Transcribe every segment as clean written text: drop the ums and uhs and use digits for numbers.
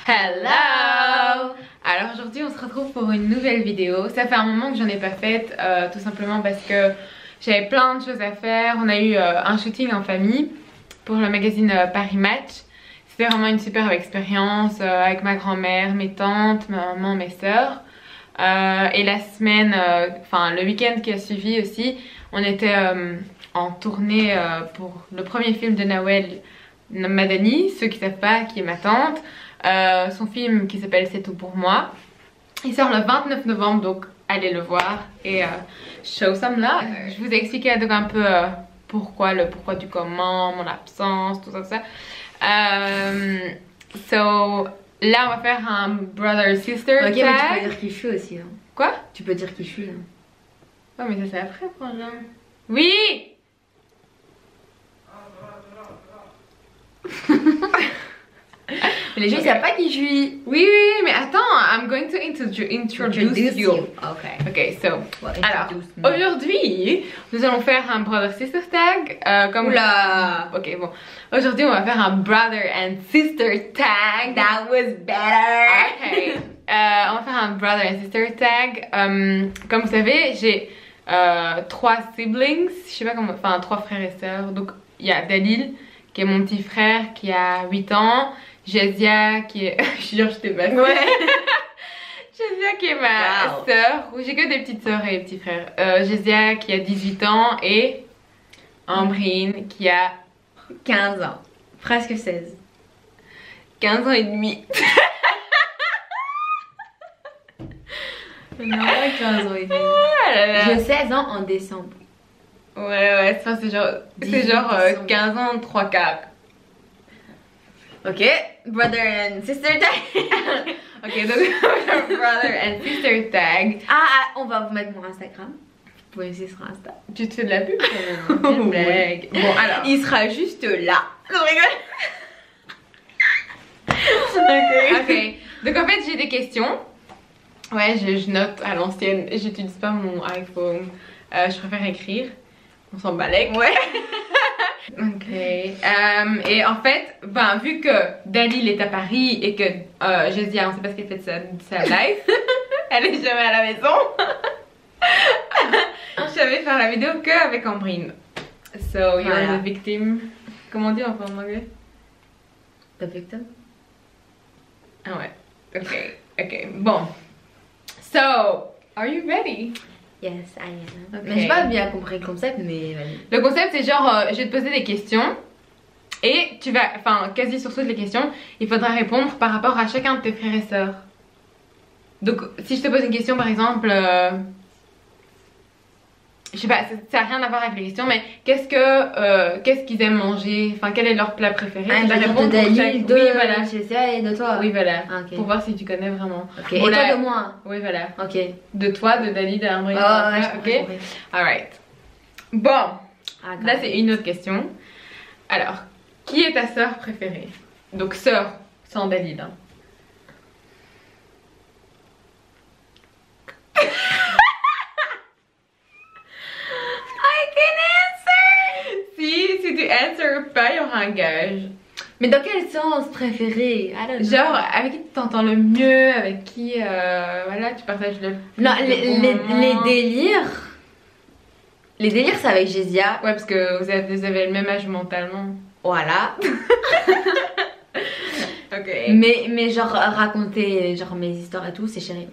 Hello! Alors aujourd'hui on se retrouve pour une nouvelle vidéo. Ça fait un moment que j'en ai pas faite, tout simplement parce que j'avais plein de choses à faire. On a eu un shooting en famille pour le magazine Paris Match. C'était vraiment une superbe expérience avec ma grand-mère, mes tantes, ma maman, mes sœurs. Et la semaine, le week-end qui a suivi aussi, on était en tournée pour le premier film de Nawel Madani, ceux qui savent pas, qui est ma tante. Son film qui s'appelle C'est tout pour moi. Il sort le 29 novembre, donc allez le voir et show some love. Je vous ai expliqué donc un peu pourquoi du comment, mon absence, tout ça. So là on va faire un brother sister tag. Ok, mais tu peux dire qui je suis aussi. Hein. Quoi? Tu peux dire qui je suis. Hein. Ouais, mais ça c'est après, frangin. Oui. Mais les gens ils savent pas qui je suis. Oui, mais attends, I'm going to introduce you. Ok, so, alors, aujourd'hui, nous allons faire un brother sister tag. Comme Oula. Ok, bon. Aujourd'hui, on va faire un brother and sister tag. That was better. Ok. On va faire un brother and sister tag. Comme vous savez, j'ai 3 siblings. Je sais pas comment, enfin 3 frères et sœurs. Donc, il y a Dalil, qui est mon petit frère, qui a 8 ans. Jazia qui est... je jure, je t'ai pas fait. Ouais. Jazia qui est ma sœur. J'ai que des petites sœurs et des petits frères. Jazia qui a 18 ans et Ambrine qui a 15 ans. Presque 16. 15 ans et demi. Non, 15 ans et demi. J'ai 16 ans en décembre. Ouais, c'est genre 15 ans, 3 quarts. Ok, brother and sister tag. Ok, donc brother and sister tag. Ah, on va vous mettre mon Instagram. Vous pouvez essayer sur Insta. Tu te fais de la pub quand même. Blague. Bon, alors. Il sera juste là. Je rigole. Ok. Donc en fait, j'ai des questions. Ouais, je note à l'ancienne. J'utilise pas mon iPhone. Je préfère écrire. On s'en balèque. Ouais. Ok. Et en fait, vu que Dalil est à Paris et que Jazia, on sait pas ce qu'elle fait de sa life. Elle est jamais à la maison. Je savais faire la vidéo que avec Ambrine. So you're the victim. Comment on dit en anglais? The victim? Ah ouais. Ok. Bon. So, are you ready? Yes, I am. Okay. Mais j'ai pas bien compris le concept, mais vas-y. Le concept c'est genre, je vais te poser des questions et tu vas, quasi sur toutes les questions, il faudra répondre par rapport à chacun de tes frères et sœurs. Donc si je te pose une question par exemple, je sais pas, ça n'a rien à voir avec les questions, mais qu'est-ce qu'ils aiment manger, enfin quel est leur plat préféré? Tu vas répondre de Dalil, de Jazia et de toi. Oui voilà, okay. Pour voir si tu connais vraiment. Ok, et toi de moi? Oui voilà. Ok. De toi, de Dalil, d'Ambrine, ok? Alright. Bon, là c'est une autre question. Alors, qui est ta sœur préférée? Donc sœur, sans Dalil. Hein. Si tu answers pas, il y aura un gage. Mais dans quel sens préféré? Genre, avec qui tu t'entends le mieux, avec qui voilà, tu partages le plus. Non, les délires. Les délires, c'est avec Jazia. Ouais, parce que vous avez le même âge mentalement. Voilà. Ok. Mais genre, raconter genre mes histoires et tout, c'est chéri.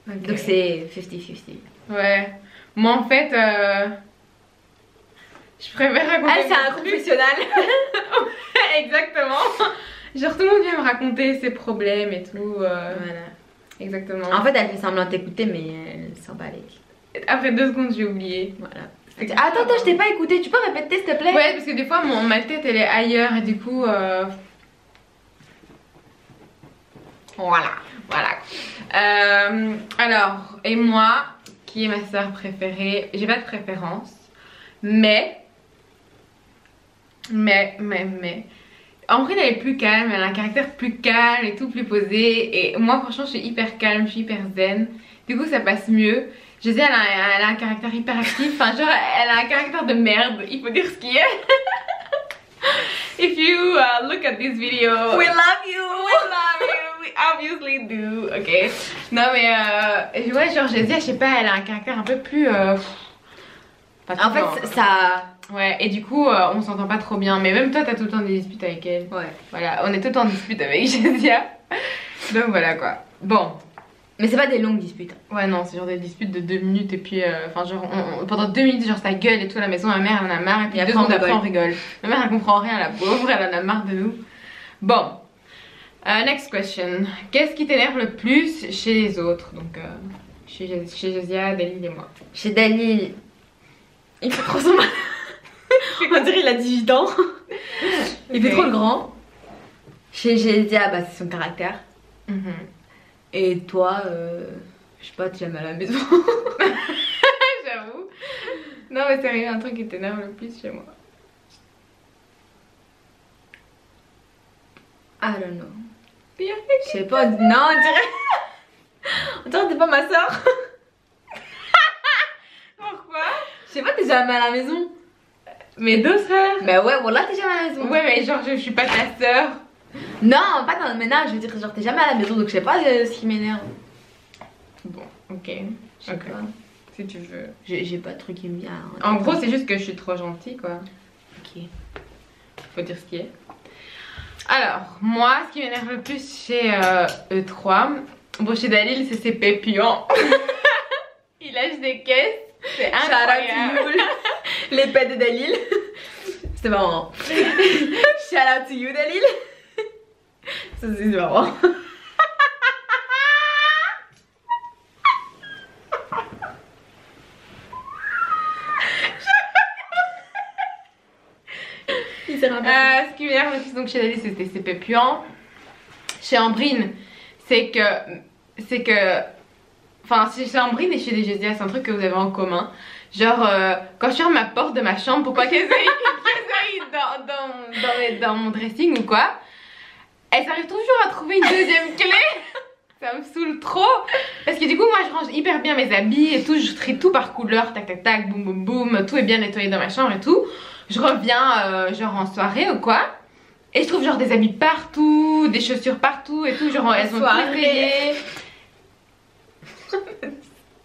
Okay. Donc c'est 50-50. Ouais. Moi en fait, je préfère raconter. Ah, c'est un confessionnal. Exactement. Genre tout le monde vient me raconter ses problèmes et tout. Voilà. Exactement. En fait, elle fait semblant de t'écouter, mais elle s'en bat les. Après 2 secondes, j'ai oublié. Voilà. Attends, je t'ai pas écouté. Tu peux répéter s'il te plaît? Ouais, parce que des fois, ma tête elle est ailleurs et du coup. Voilà. Alors, et moi, qui est ma soeur préférée? J'ai pas de préférence, mais. Ambrine elle est plus calme, elle a un caractère plus calme et tout, plus posé. Et moi franchement je suis hyper calme, je suis hyper zen. Du coup ça passe mieux. Je sais elle a un caractère hyper actif, enfin genre elle a un caractère de merde, il faut dire ce qu'il est. If you look at this video, we love you. We love you. obviously do, ok. Non mais ouais, genre Jessia, je sais pas, elle a un caractère un peu plus... En fait, ça... Ouais, et du coup, on s'entend pas trop bien. Mais même toi, t'as tout le temps des disputes avec elle. Ouais. Voilà, on est tout le temps en dispute avec Jessia. Donc voilà quoi. Bon. Mais c'est pas des longues disputes. Ouais, non, c'est genre des disputes de 2 minutes. Et puis, enfin, genre, pendant 2 minutes, genre, ça gueule et tout à la maison. Ma mère, elle en a marre. Et puis, 2 secondes après, on rigole. Ma mère, elle comprend rien, la pauvre. Elle en a marre de nous. Bon. Next question. Qu'est-ce qui t'énerve le plus chez les autres? Donc, chez Jessia, Dalil et moi. Chez Dalil, il fait trop son mal. On dirait il a 18 ans. Il fait trop le grand. Chez Jessia, bah, c'est son caractère. Et toi, je sais pas, tu aimes à la maison. J'avoue. Non, mais sérieux, un truc qui t'énerve le plus chez moi. I don't know. Je sais pas, non, on dirait. On dirait que t'es pas ma soeur. Pourquoi? Je sais pas, t'es jamais à la maison. Mes 2 frères. Bah ouais, voilà, t'es jamais à la maison. Ouais, mais genre, je suis pas ta soeur. Non, pas dans le ménage, je veux dire, genre, t'es jamais à la maison, donc je sais pas ce qui m'énerve. Bon, ok. Je sais pas. Si tu veux. J'ai pas de truc qui me vient. En gros, c'est juste que je suis trop gentille, quoi. Ok. Faut dire ce qui est. Alors, moi, ce qui m'énerve le plus chez E3, bon, chez Dalil, c'est ses pépillons. Il lâche des caisses. C'est incroyable. Les pets de Dalil. C'est marrant. Shout out to you, Dalil. Ça, c'est marrant. Ce qui m'énerve le plus donc chez Dalil, c'était ses pépillons. Chez Ambrine, c'est que enfin, chez Ambrine et chez les Jessia, c'est un truc que vous avez en commun. Genre, quand je ferme ma porte de ma chambre pour pas qu'elle aille dans mon dressing ou quoi, elles arrivent toujours à trouver une deuxième clé. Ça me saoule trop. Parce que du coup, moi, je range hyper bien mes habits et tout. Je trie tout par couleur, tac, tac, tac, boum, boum, boum. Tout est bien nettoyé dans ma chambre et tout. Je reviens, genre, en soirée ou quoi. Et je trouve, genre, des habits partout, des chaussures partout et tout. Genre, elles ont tout essayé.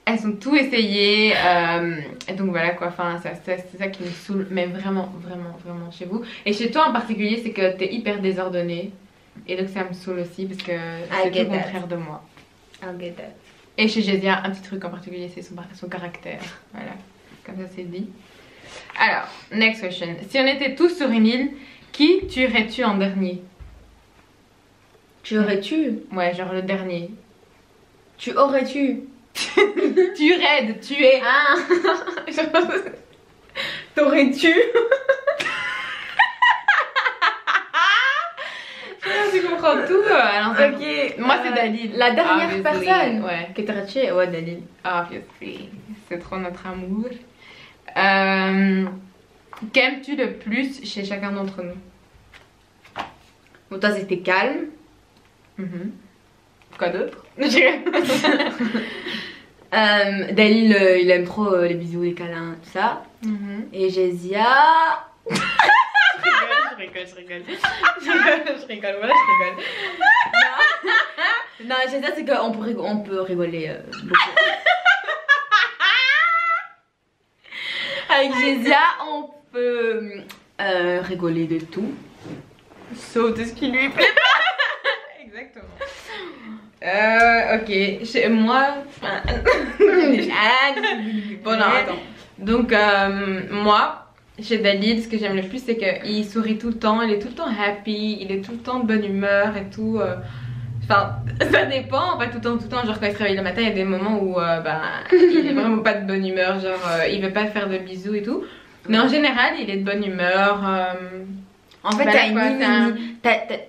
Elles ont tout essayé. Et donc, voilà, quoi. Enfin, c'est ça qui me saoule. Mais vraiment, vraiment, vraiment chez vous. Et chez toi, en particulier, c'est que t'es hyper désordonnée. Et donc ça me saoule aussi parce que c'est tout le contraire de moi. Et chez Jessia, un petit truc en particulier, c'est son caractère. Voilà, comme ça c'est dit. Alors, next question. Si on était tous sur une île, qui tuerais-tu en dernier? Tu aurais-tu? Ouais, genre le dernier. Tu aurais-tu? Tuerais, de tuer. Ah. T'aurais-tu? Tu comprends tout. Ok. Moi c'est Dalil. La dernière personne que t'aurais tué, ouais, Dalil. Obviously. C'est trop notre amour. Qu'aimes-tu le plus chez chacun d'entre nous? Bon, toi c'était calme. Quoi d'autre? Dalil, il aime trop les bisous, les câlins, tout ça. Et Jessia... Je rigole, voilà, je rigole. Non, Jessia, c'est qu'on peut rigoler beaucoup. Avec Jessia, on peut rigoler de tout. Sauf de ce qui lui plaît pas. Exactement. Ok, chez moi... Bon, non, attends. Donc, moi... Chez Dalil, ce que j'aime le plus, c'est qu'il sourit tout le temps, il est tout le temps happy, il est tout le temps de bonne humeur et tout. Enfin, ça dépend, pas tout le temps. Genre, quand il se réveille le matin, il y a des moments où il est vraiment pas de bonne humeur, genre, il veut pas faire de bisous et tout. Mais en général, il est de bonne humeur. En fait,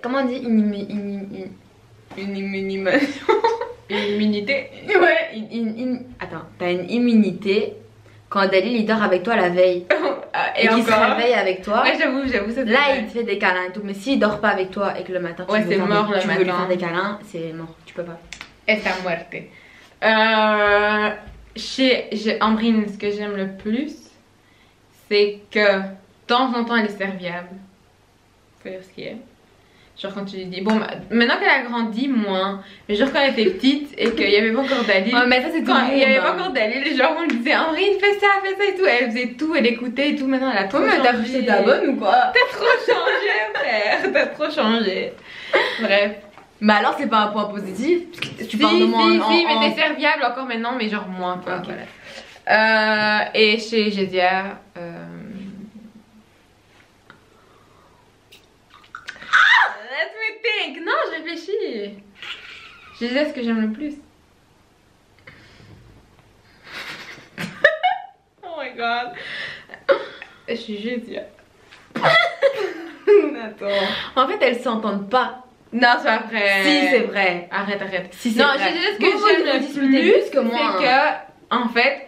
comment on dit une immunité. Ouais, attends, t'as une immunité quand Dalil il dort avec toi la veille. Et qu'il se réveille avec toi. Ouais, j'avoue, là il te fait des câlins et tout. Mais s'il dort pas avec toi et que le matin tu veux lui faire des câlins, c'est mort, tu peux pas. Esta muerte. Chez Ambrine, ce que j'aime le plus, c'est que de temps en temps elle est serviable. Faut dire ce qui est. Genre quand tu lui dis, bon maintenant qu'elle a grandi moins, mais genre quand elle était petite et qu'il n'y avait pas encore Dalil. Ouais mais ça c'est tout Quand il n'y avait pas hein. encore Dalil, les gens lui disaient Amrine fais ça et tout. Elle faisait tout, elle écoutait et tout. Maintenant elle a trop changé. T'as pris cette bonne ou quoi? T'as trop changé frère, t'as trop changé. Bref. Mais alors c'est pas un point positif? Parce que tu parles de moi si, mais t'es serviable encore maintenant, mais genre moins quoi. Okay. Voilà. Et chez Jésia, let me think. Non, je réfléchis. Jésia, ce que j'aime le plus. Oh my god. Je suis Jésia. Attends. En fait elles s'entendent pas. Non, c'est pas vrai. Si c'est vrai. Arrête. Si c'est Non, vrai. Jésia, ce Vous, que vous j'aime disputez le plus, que moi. c'est que, en fait,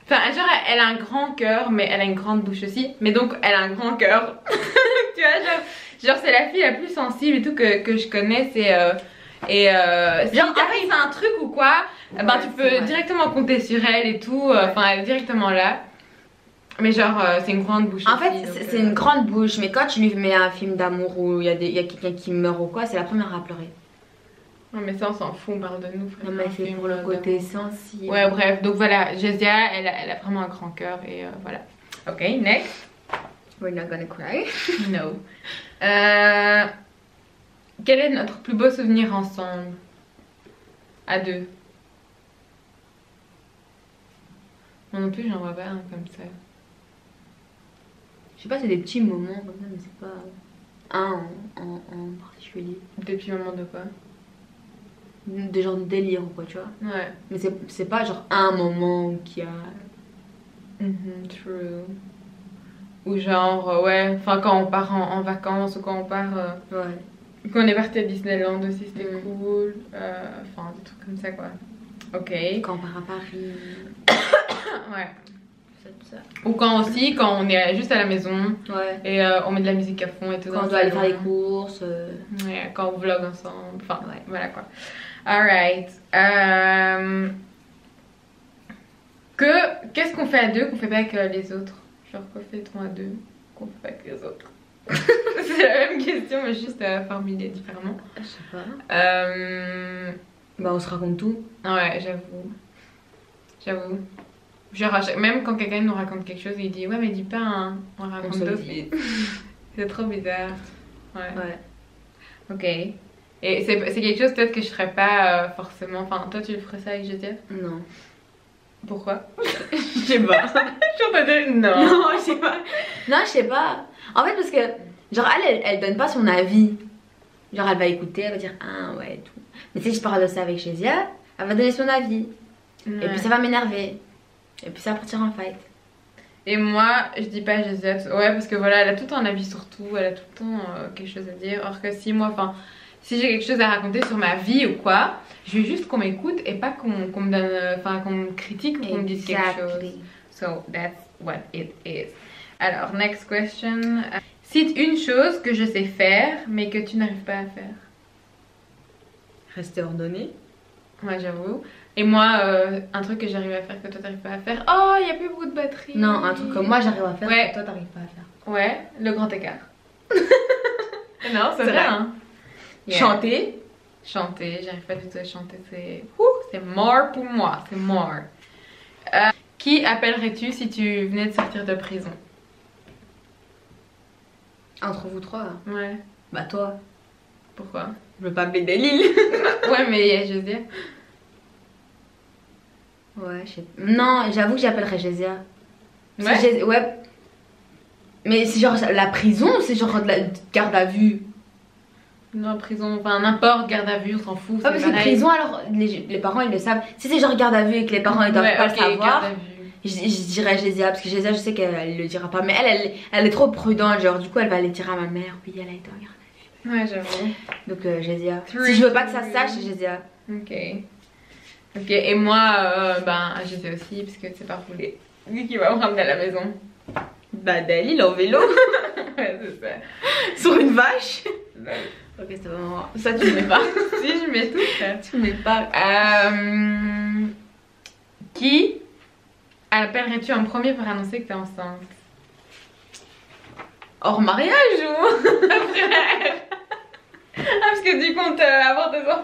enfin, genre, elle a un grand cœur, mais elle a une grande bouche aussi. Mais donc, elle a un grand cœur. Tu vois, genre c'est la fille la plus sensible et tout que je connais. C'est. Si Genre, t'arrive un truc ou quoi, Ouais, ben tu peux directement compter sur elle et tout. Enfin, elle est directement là. Mais genre, c'est une grande bouche. En fait, aussi, c'est une grande bouche, mais quand tu lui mets un film d'amour où il y a quelqu'un qui meurt ou quoi, c'est la première à pleurer. Non, mais ça, on s'en fout, on parle de nous, frère. Non, mais c'est pour le côté sensible. Ouais, bref, donc voilà, Jésia, elle a vraiment un grand cœur et voilà. Ok, next. We're not gonna cry. No. Quel est notre plus beau souvenir ensemble? À deux. Moi non plus, j'en vois pas un comme ça. Je sais pas, c'est des petits moments comme ça, mais c'est pas un en particulier. Depuis moment de quoi? Des genres de délire ou quoi, tu vois. Ouais. Mais c'est pas genre un moment qui a. True. Ou genre, ouais, enfin quand on part en vacances ou quand on part. Ouais. Quand on est parti à Disneyland aussi, c'était cool. Enfin, des trucs comme ça quoi. Ok. Quand on part à Paris. Ouais. Ça. Ou quand aussi, quand on est juste à la maison Ouais. et on met de la musique à fond et tout. Quand on doit aller faire les courses. Ouais, quand on vlog ensemble. Enfin, Ouais. voilà quoi. Alright. Qu'est-ce qu'on fait à deux qu'on fait pas avec les autres? Genre, quoi fait-on à deux qu'on fait pas avec les autres? C'est la même question, mais juste formulée différemment. Je sais pas. Bah, on se raconte tout. Ouais, j'avoue. Genre, même quand quelqu'un nous raconte quelque chose, il dit ouais, mais dis pas, hein. On raconte d'autres. C'est trop bizarre. Ouais. Ok. Et c'est quelque chose peut-être que je ferais pas forcément. Enfin, toi, tu le ferais ça avec Jésia? Non. Pourquoi? Je sais pas. Je suis en train de dire non. Non, je sais pas. Non, je sais pas. En fait, parce que, genre, elle donne pas son avis. Genre, elle va écouter, elle va dire ah ouais et tout. Mais si je parle de ça avec Jésia, elle va donner son avis. Ouais. Et puis ça va m'énerver. Et puis ça va partir en fight. Et moi, je dis pas à Jésia, ouais, parce que voilà, elle a tout le temps un avis sur tout, elle a tout le temps quelque chose à dire. Or que si moi, enfin, si j'ai quelque chose à raconter sur ma vie ou quoi, je veux juste qu'on m'écoute et pas qu'on me donne, enfin, qu'on me critique ou qu'on me dise quelque chose. So that's what it is. Alors, next question. Cite une chose que je sais faire, mais que tu n'arrives pas à faire. Rester ordonné. Ouais, j'avoue. Et moi, un truc que j'arrive à faire que toi t'arrives pas à faire. Oh, il y a plus beaucoup de batterie. Non, un truc que moi j'arrive à faire ouais. que toi t'arrives pas à faire. Ouais, le grand écart. Non, c'est vrai. Hein. Yeah. Chanter. Chanter, j'arrive pas du tout à chanter. C'est mort pour moi. C'est mort. Qui appellerais-tu si tu venais de sortir de prison? Entre vous trois. Ouais. Bah toi. Pourquoi? Je veux pas appeler Dalil. Ouais, mais je veux dire. Ouais, je sais. Non, j'avoue que j'appellerais Jésia. Ouais. Ouais. Mais c'est genre la prison, c'est genre de la garde à vue. Non, prison, enfin n'importe, garde à vue, on s'en fout. Ouais, parce que prison, alors les parents ils le savent. Si c'est genre garde à vue et que les parents ils doivent pas le savoir, je dirais Jésia, parce que Jésia je sais qu'elle le dira pas. Mais elle est trop prudente, genre du coup elle va aller dire à ma mère, oui, elle a été en garde à vue. Ouais, j'avoue. Donc Jésia. Si je veux pas que ça se sache, c'est Jésia. Ok. Ok, et moi, ben, Jésia aussi, parce que c'est pas roulé. Lui qui va me ramener à la maison. Bah Dalil en vélo. Ouais, c'est ça. Sur une vache. Ok, c'est vraiment. Ça, tu mets pas. Si, je mets tout ça. Tu mets pas. Qui appellerais-tu en premier pour annoncer que t'es enceinte? Hors mariage ou?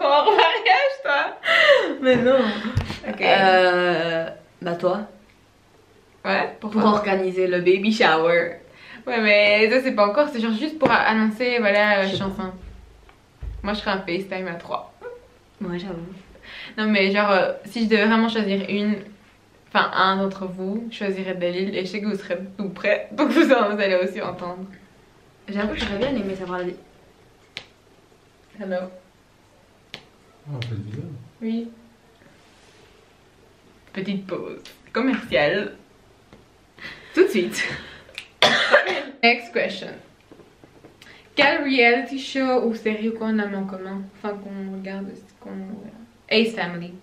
en mariage, toi? Mais non. Ok. Bah toi. Ouais, Pour pourquoi? organiser le baby shower. Ouais, mais ça, c'est pas encore. C'est genre juste pour annoncer, voilà, je Je suis sais pas. enceinte. Moi, je ferai un FaceTime à 3. Ouais, j'avoue. Non, mais genre, si je devais vraiment choisir une. Enfin, un d'entre vous, je choisirais Dalil et je sais que vous serez tout prêts, donc vous allez aussi entendre. J'avoue que j'aurais bien aimé savoir la vie. Hello. Ah, fait bizarre. Oui. Petite pause commerciale. Tout de suite. Next question. Quel reality show ou série ou quoi on a en commun? Enfin, qu'on regarde, Ace Family.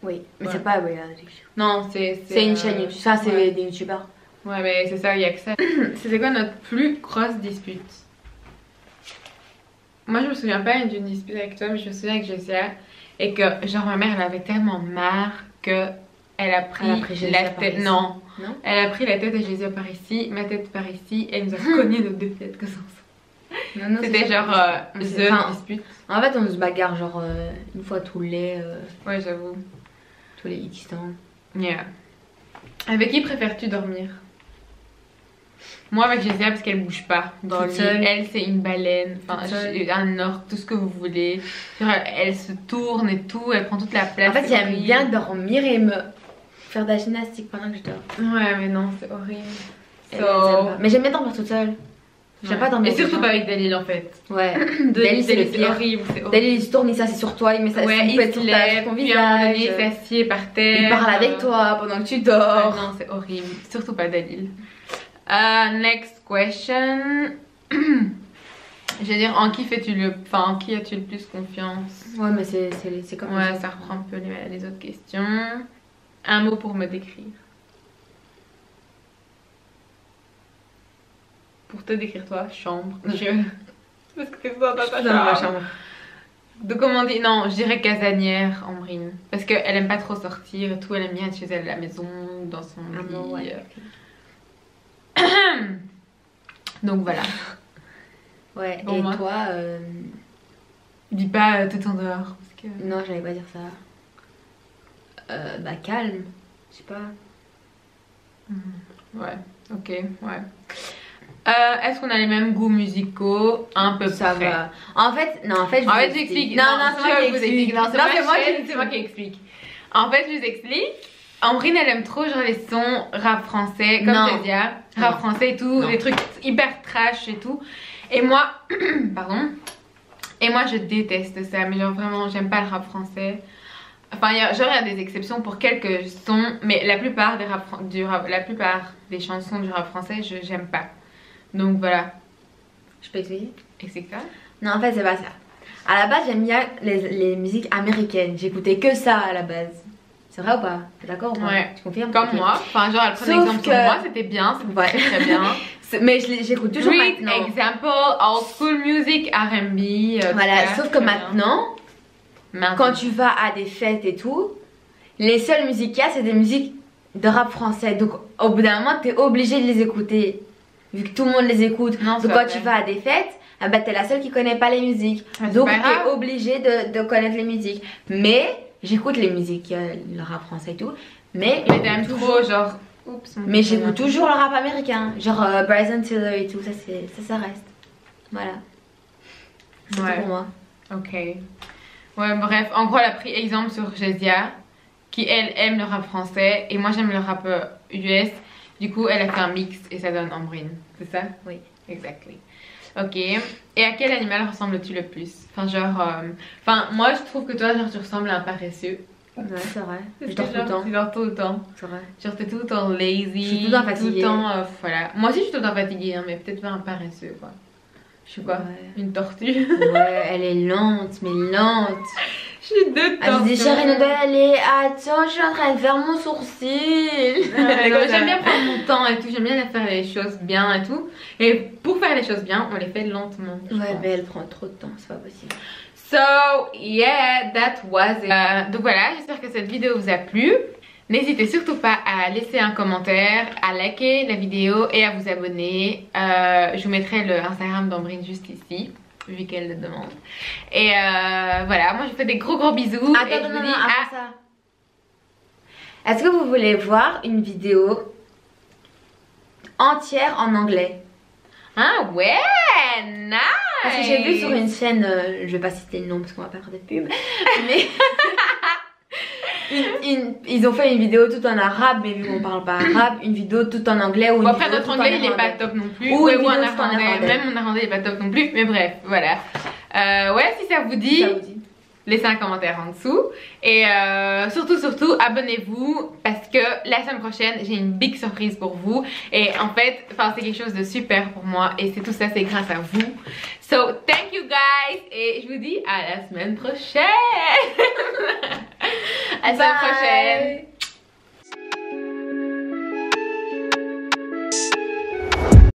Oui, mais Ouais. c'est pas reality show. Non, c'est C'est une chaîne YouTube. Ça, c'est ouais. des youtubeurs. Ouais, mais c'est ça, il y a que ça. C'était quoi notre plus grosse dispute? Moi, je me souviens pas d'une dispute avec toi, mais je me souviens avec Jessia. Et que, genre, ma mère, elle avait tellement marre que elle a pris, Jessia la par tête. ici. Non. Non. Elle a pris la tête de Jessia par ici, ma tête par ici, et elle nous a cogné nos deux têtes comme ça. Non, non, C'était c'est genre ça. the C'est- enfin, dispute. En fait, on se bagarre genre une fois tous les X temps. Yeah. Avec qui préfères-tu dormir? Moi avec Jessia parce qu'elle bouge pas dans le Toute lit. seule. Elle c'est une baleine, enfin Toute seule. un orque, tout ce que vous voulez. Genre, elle se tourne et tout, elle prend toute la place. En fait, c'est j'aime horrible. bien dormir et me faire de la gymnastique pendant que je dors. Ouais mais non c'est horrible. Et j'aime pas. Mais j'aime bien dormir toute seule. J'aime pas dormir Et surtout avec pas des avec Dalil en fait. gens. Ouais. Dalil c'est le c'est pire. horrible, c'est horrible. Dalil il se tourne, il s'assied sur toi, il met sa Ouais, son il pète se sur lève, ton puis à un moment donné, il visage. s'assied par terre. Il parle avec toi pendant que tu dors. Ah, non, c'est horrible. Surtout pas Dalil. Next question. Je veux dire, en qui fais-tu le... Enfin, en qui as-tu le plus confiance? Ouais, mais c'est comme Ouais, ça reprend un peu les autres questions. Un mot pour me décrire. Pour te décrire toi, chambre. Parce que c'est ça dans ta dans ma chambre. chambre. Donc comment on dit? Non, je dirais casanière, Ambrine. Parce qu'elle aime pas trop sortir et tout, elle aime bien être chez elle à la maison, dans son Ah lit. bon, ouais. Donc voilà. Ouais, Bon, et moi. toi Dis pas tout en dehors. Parce que... Non, j'allais pas dire ça. Bah calme. Je sais pas. Ouais, ok, ouais. Est-ce qu'on a les mêmes goûts musicaux? Un peu Ça près. va. En fait, non, en fait, je En vous fait, j'explique. Non, non, c'est moi qui vous explique. Non, Non, c'est moi qui c'est moi qui explique. En fait, je vous explique. Ambrine, elle aime trop genre les sons rap français, comme Non. Jessia. Rap Non. français et tout, Non. des trucs hyper trash et tout. Et moi, pardon. Et moi, je déteste ça. Mais genre vraiment, j'aime pas le rap français. Enfin, il y a des exceptions pour quelques sons, mais la plupart la plupart des chansons du rap français, j'aime pas. Donc voilà. Je peux expliquer? Et c'est ça? Non, en fait, c'est pas ça. À la base, j'aime bien les musiques américaines. J'écoutais que ça à la base. C'est vrai ou pas? T'es d'accord ou pas? Ouais. Tu confirmes? Comme Ok. moi. Enfin, genre, elle prend un Sauf exemple sur que- moi, c'était bien, c'était Ouais. très bien. Mais j'écoute toujours Great maintenant. example, old school music, R&B. Voilà, tout ça, sauf que très bien. maintenant, quand tu vas à des fêtes et tout, les seules musiques qu'il y a, c'est des musiques de rap français. Donc, au bout d'un moment, t'es obligé de les écouter. Vu que tout le monde les écoute. Non, c'est Donc, quand vrai. tu vas à des fêtes, ah bah, t'es la seule qui connaît pas les musiques. Ouais, c'est Donc, pas grave. t'es obligé de connaître les musiques. Mais, j'écoute les musiques, le rap français et tout. Mais, Mais t'aimes trop, genre. Oups. mon mais téléphone j'écoute a- toujours le rap américain. Genre Bryson Tiller et tout. Ça reste. Voilà. C'est tout Ouais. pour moi. Ok. Ouais, bref, en gros, elle a pris exemple sur Jessia, qui elle aime le rap français, et moi j'aime le rap US. Du coup, elle a fait un mix et ça donne Ambrine. C'est ça? Oui. Exactly. Ok. Et à quel animal ressembles-tu le plus? Enfin, genre. Enfin, moi je trouve que toi, genre, tu ressembles à un paresseux. Ouais, c'est vrai. Je Parce dors que, tout le temps. Tu dors tout le temps. C'est vrai. Genre, t'es tout le temps lazy. Je suis tout le temps fatiguée. Tout le temps, voilà. Moi aussi, je suis tout le temps fatiguée, hein, mais peut-être pas un paresseux, quoi. Je suis quoi? Ouais. Une tortue. Ouais, elle est lente, mais lente. Je suis deux Elle tortues. se dit, chérie, on doit aller. Attends, je suis en train de faire mon sourcil. J'aime bien prendre mon temps et tout, j'aime bien faire les choses bien et tout. Et pour faire les choses bien, on les fait lentement. je Ouais, pense. mais elle prend trop de temps, c'est pas possible. So, yeah, that was it. Donc voilà, j'espère que cette vidéo vous a plu. N'hésitez surtout pas à laisser un commentaire, à liker la vidéo et à vous abonner. Je vous mettrai le Instagram d'Ambrine juste ici. vu qu'elle le demande. Et voilà, moi je vous fais des gros bisous. Attends, et je vous non, dis avant ça. Est-ce que vous voulez voir une vidéo entière en anglais? Ah ouais, nice. Parce que j'ai vu sur une chaîne, je vais pas citer le nom parce qu'on va pas faire de pub, mais ils ont fait une vidéo tout en arabe, mais vu qu'on parle pas arabe, une vidéo tout en anglais ou bon, après notre anglais il est pas top non plus, ou ouais, une ou en vidéo tout en irlandais, irlandais. même mon irlandais il est pas top non plus, mais bref, voilà. Ouais, si ça vous dit, laissez un commentaire en dessous et surtout abonnez-vous parce que la semaine prochaine j'ai une big surprise pour vous et en fait c'est quelque chose de super pour moi et c'est tout ça, c'est grâce à vous. So thank you guys et je vous dis à la semaine prochaine. À la semaine prochaine.